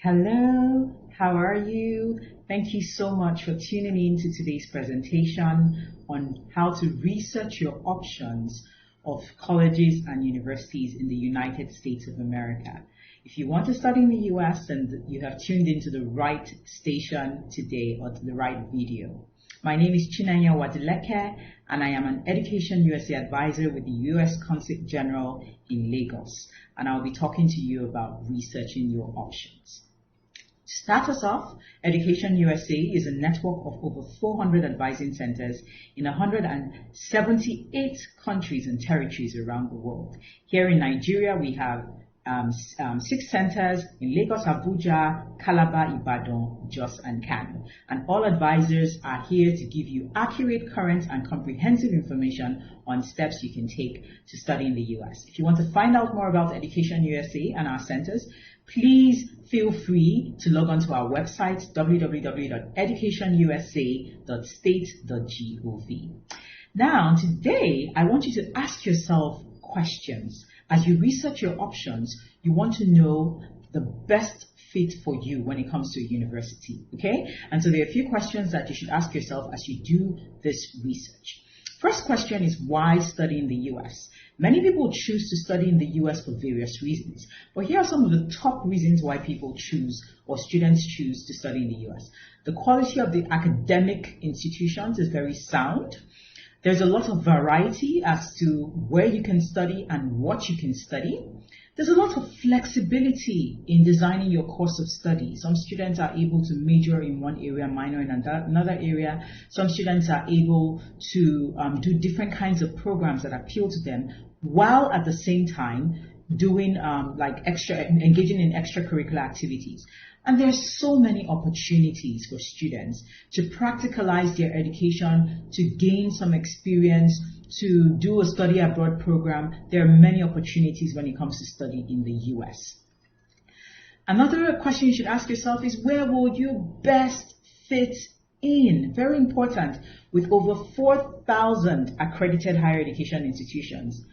Hello, how are you? Thank you so much for tuning in to today's presentation on how to research your options of colleges and universities in the United States of America. If you want to study in the US, then you have tuned into the right station today or to the right video. My name is Chinanya Wadileke, and I am an Education USA advisor with the US Consulate General in Lagos, and I'll be talking to you about researching your options. To start us off, Education USA is a network of over 400 advising centers in 178 countries and territories around the world. Here in Nigeria, we have 6 centers in Lagos, Abuja, Calabar, Ibadan, Jos, and Kano. And all advisors are here to give you accurate, current, and comprehensive information on steps you can take to study in the US. If you want to find out more about Education USA and our centers, please feel free to log on to our website, www.educationusa.state.gov. Now, today, I want you to ask yourself questions. As you research your options, you want to know the best fit for you when it comes to a university, okay? And so there are a few questions that you should ask yourself as you do this research. First question is, why study in the US? Many people choose to study in the US for various reasons, but here are some of the top reasons why people choose or students choose to study in the US. The quality of the academic institutions is very sound. There's a lot of variety as to where you can study and what you can study. There's a lot of flexibility in designing your course of study. Some students are able to major in one area, minor in another area. Some students are able to do different kinds of programs that appeal to them, while at the same time doing engaging in extracurricular activities. And there's so many opportunities for students to practicalize their education, to gain some experience, to do a study abroad program. There are many opportunities when it comes to study in the US. Another question you should ask yourself is, where will you best fit in? Very important. With over 4,000 accredited higher education institutions,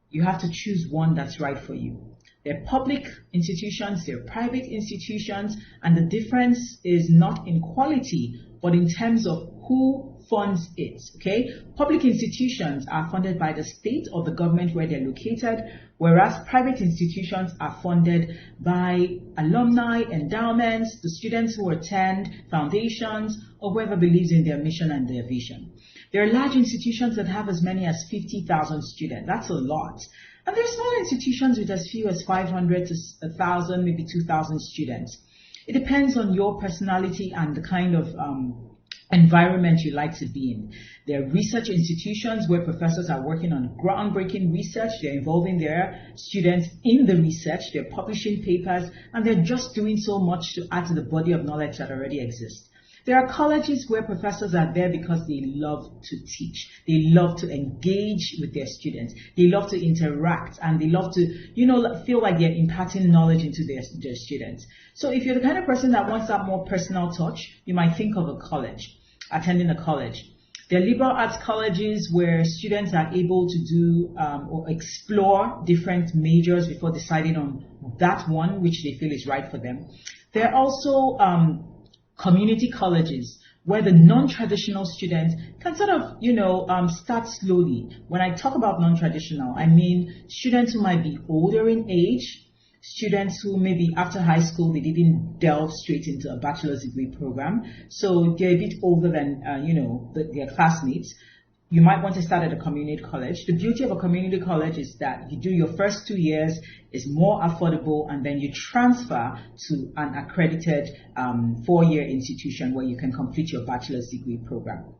you have to choose one that's right for you. They're public institutions, they're private institutions, and the difference is not in quality, but in terms of who funds it, okay? Public institutions are funded by the state or the government where they're located, whereas private institutions are funded by alumni, endowments, the students who attend, foundations, or whoever believes in their mission and their vision. There are large institutions that have as many as 50,000 students. That's a lot. And there are small institutions with as few as 500 to 1,000, maybe 2,000 students. It depends on your personality and the kind of environment you like to be in. There are research institutions where professors are working on groundbreaking research. They're involving their students in the research. They're publishing papers, and they're just doing so much to add to the body of knowledge that already exists. There are colleges where professors are there because they love to teach. They love to engage with their students. They love to interact, and they love to, feel like they're imparting knowledge into their students. So if you're the kind of person that wants that more personal touch, you might think of a college, attending a college. There are liberal arts colleges where students are able to do or explore different majors before deciding on that one which they feel is right for them. There are also community colleges where the non-traditional students can sort of, start slowly. When I talk about non-traditional, I mean students who might be older in age, students who maybe after high school, they didn't delve straight into a bachelor's degree program. So they're a bit older than, their classmates. You might want to start at a community college. The beauty of a community college is that you do your first 2 years, is more affordable, and then you transfer to an accredited 4-year institution where you can complete your bachelor's degree program.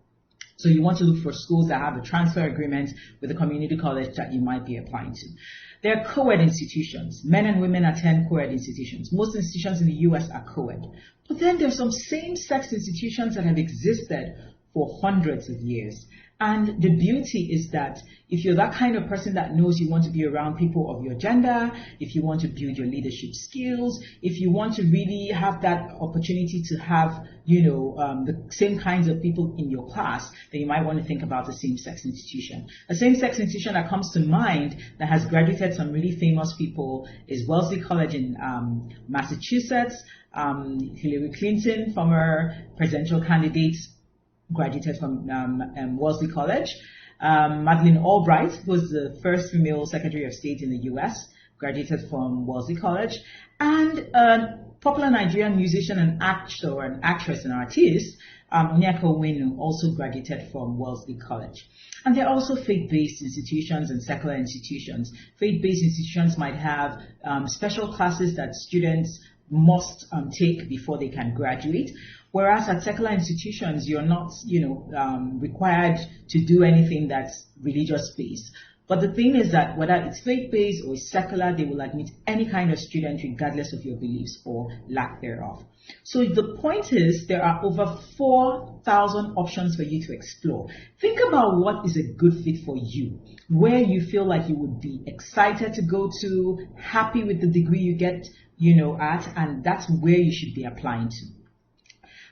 So you want to look for schools that have a transfer agreement with the community college that you might be applying to. There are co-ed institutions. Men and women attend co-ed institutions. Most institutions in the US are co-ed. But then there are some same-sex institutions that have existed for hundreds of years. And the beauty is that if you're that kind of person that knows you want to be around people of your gender, if you want to build your leadership skills, if you want to really have that opportunity to have, the same kinds of people in your class, then you might want to think about a same-sex institution. A same-sex institution that comes to mind that has graduated some really famous people is Wellesley College in Massachusetts. Hillary Clinton, former presidential candidate, graduated from Wellesley College. Madeleine Albright, who was the first female Secretary of State in the US, graduated from Wellesley College. And a popular Nigerian musician and actor and actress and artist, Onyeka Onwenu, also graduated from Wellesley College. And there are also faith-based institutions and secular institutions. Faith-based institutions might have special classes that students must take before they can graduate. Whereas at secular institutions, you're not, required to do anything that's religious-based. But the thing is that whether it's faith-based or secular, they will admit any kind of student regardless of your beliefs or lack thereof. So the point is there are over 4,000 options for you to explore. Think about what is a good fit for you, where you feel like you would be excited to go to, happy with the degree you get, at, and that's where you should be applying to.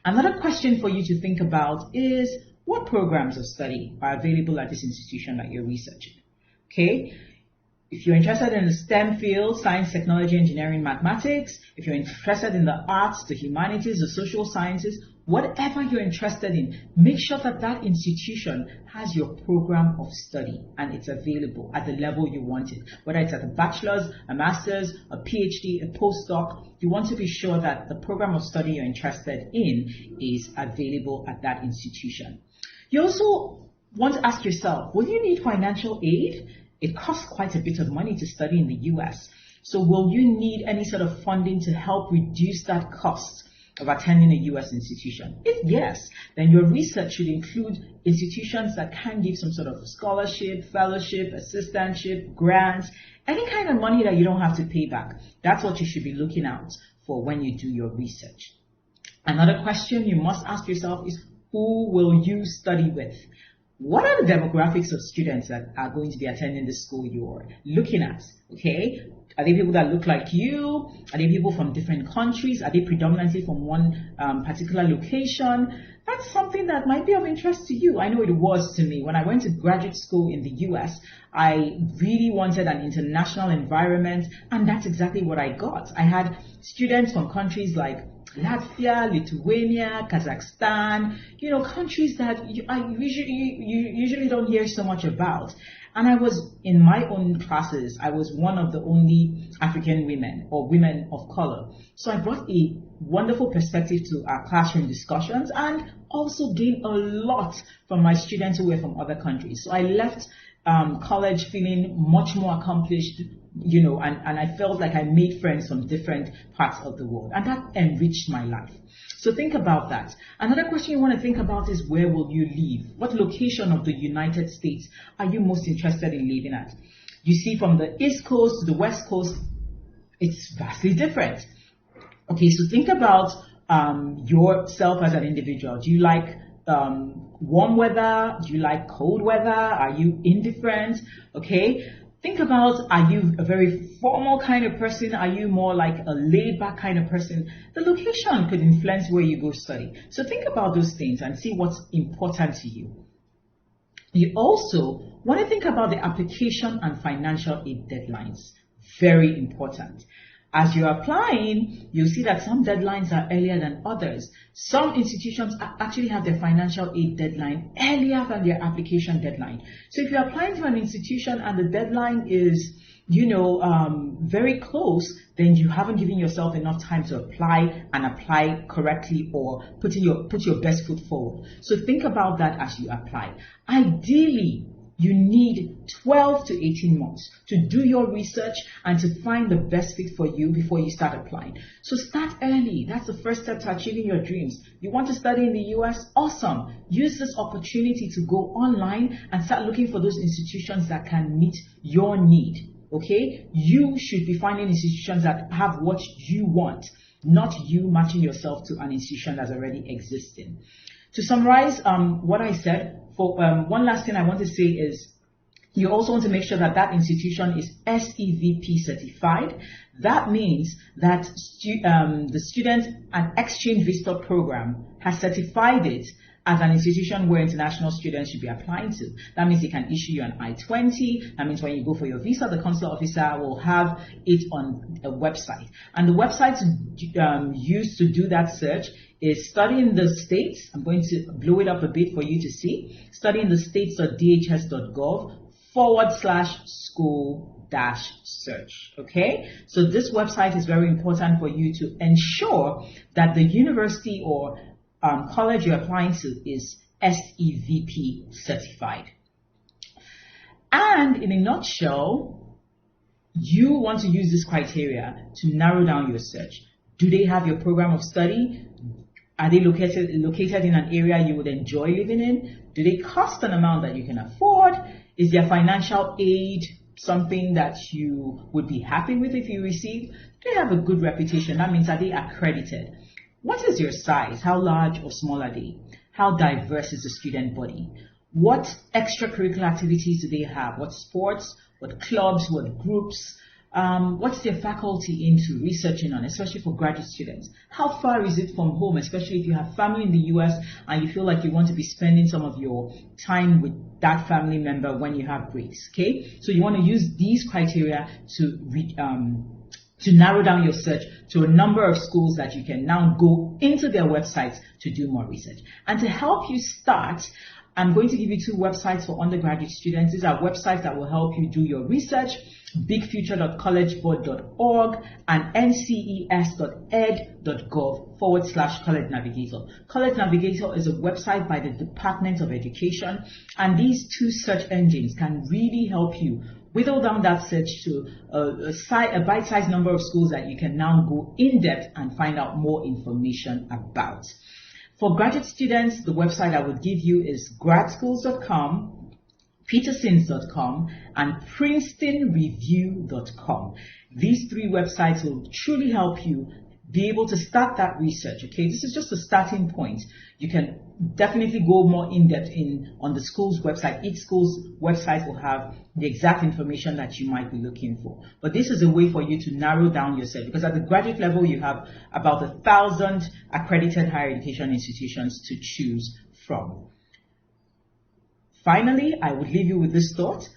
Another question for you to think about is what programs of study are available at this institution that you're researching. Okay, if you're interested in the STEM field, science, technology, engineering, mathematics, if you're interested in the arts, the humanities, the social sciences, whatever you're interested in, make sure that that institution has your program of study and it's available at the level you want it. Whether it's at a bachelor's, a master's, a PhD, a postdoc, you want to be sure that the program of study you're interested in is available at that institution. You also want to ask yourself, will you need financial aid? It costs quite a bit of money to study in the US. So will you need any sort of funding to help reduce that cost of attending a US institution? If yes, then your research should include institutions that can give some sort of scholarship, fellowship, assistantship, grants, any kind of money that you don't have to pay back. That's what you should be looking out for when you do your research. Another question you must ask yourself is, who will you study with? What are the demographics of students that are going to be attending the school you're looking at? Okay, are they people that look like you? Are they people from different countries? Are they predominantly from one particular location? That's something that might be of interest to you. I know it was to me. When I went to graduate school in the US, I really wanted an international environment, and that's exactly what I got. I had students from countries like Latvia, Lithuania, Kazakhstan, countries that you usually don't hear so much about. And I was, in my own classes, I was one of the only African women or women of color. So I brought a wonderful perspective to our classroom discussions and also gained a lot from my students who were from other countries. So I left college feeling much more accomplished, and I felt like I made friends from different parts of the world, and that enriched my life. So think about that. Another question you want to think about is, where will you live? What location of the United States are you most interested in living at? You see, from the East Coast to the West Coast, it's vastly different. Okay, so think about yourself as an individual. Do you like warm weather? Do you like cold weather? Are you indifferent? Okay, think about, are you a very formal kind of person? Are you more like a laid back kind of person? The location could influence where you go study. So think about those things and see what's important to you. You also want to think about the application and financial aid deadlines. Very important. As you're applying, you'll see that some deadlines are earlier than others. Some institutions actually have their financial aid deadline earlier than their application deadline. So if you're applying to an institution and the deadline is, very close, then you haven't given yourself enough time to apply and apply correctly or put your best foot forward. So think about that as you apply. Ideally, you need 12 to 18 months to do your research and to find the best fit for you before you start applying. So start early. That's the first step to achieving your dreams. You want to study in the US? Awesome. Use this opportunity to go online and start looking for those institutions that can meet your need. Okay? You should be finding institutions that have what you want, not you matching yourself to an institution that's already existing. To summarize what I said, For one last thing I want to say is, you also want to make sure that that institution is SEVP certified. That means that the student and exchange visitor program has certified it as an institution where international students should be applying to. That means they can issue you an I-20. That means when you go for your visa, the consular officer will have it on a website. And the website used to do that search is Study in the States. I'm going to blow it up a bit for you to see. studyinthestates.dhs.gov/school-search. Okay, so this website is very important for you to ensure that the university or college you're applying to is SEVP certified. And in a nutshell, you want to use this criteria to narrow down your search. Do they have your program of study? Are they located in an area you would enjoy living in? Do they cost an amount that you can afford? Is their financial aid something that you would be happy with if you receive? Do they have a good reputation? That means, are they accredited? What is your size? How large or small are they? How diverse is the student body? What extracurricular activities do they have? What sports? What clubs? What groups? What's their faculty into researching on, especially for graduate students? How far is it from home, especially if you have family in the US and you feel like you want to be spending some of your time with that family member when you have breaks, okay? So you want to use these criteria to narrow down your search to a number of schools that you can now go into their websites to do more research. And to help you start, I'm going to give you 2 websites for undergraduate students. These are websites that will help you do your research: bigfuture.collegeboard.org and nces.ed.gov/college navigator. College Navigator is a website by the Department of Education, and these 2 search engines can really help you whittle down that search to a bite-sized number of schools that you can now go in depth and find out more information about. For graduate students, the website I would give you is gradschools.com, petersons.com, and princetonreview.com. These 3 websites will truly help you be able to start that research. Okay, this is just a starting point. You can definitely go more in depth on the school's website. Each school's website will have the exact information that you might be looking for. But this is a way for you to narrow down your search, because at the graduate level you have about 1,000 accredited higher education institutions to choose from. Finally, I would leave you with this thought: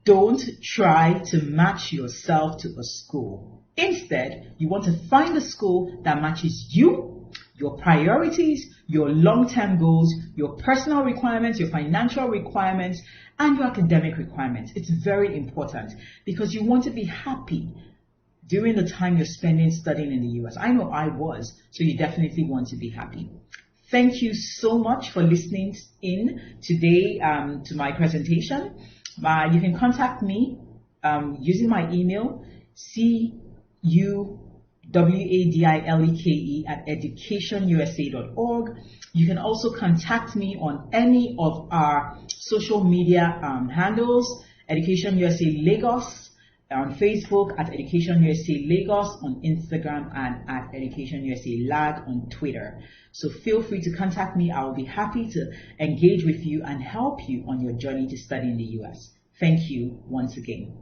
don't try to match yourself to a school. Instead, you want to find a school that matches you, your priorities, your long-term goals, your personal requirements, your financial requirements, and your academic requirements. It's very important because you want to be happy during the time you're spending studying in the US. I know I was, so you definitely want to be happy. Thank you so much for listening in today to my presentation. You can contact me using my email, cuwadileke@educationusa.org. You can also contact me on any of our social media handles: Education USA Lagos on Facebook, at Education USA Lagos on Instagram, and at Education USA Lag on Twitter. So feel free to contact me. I will be happy to engage with you and help you on your journey to study in the US. Thank you once again.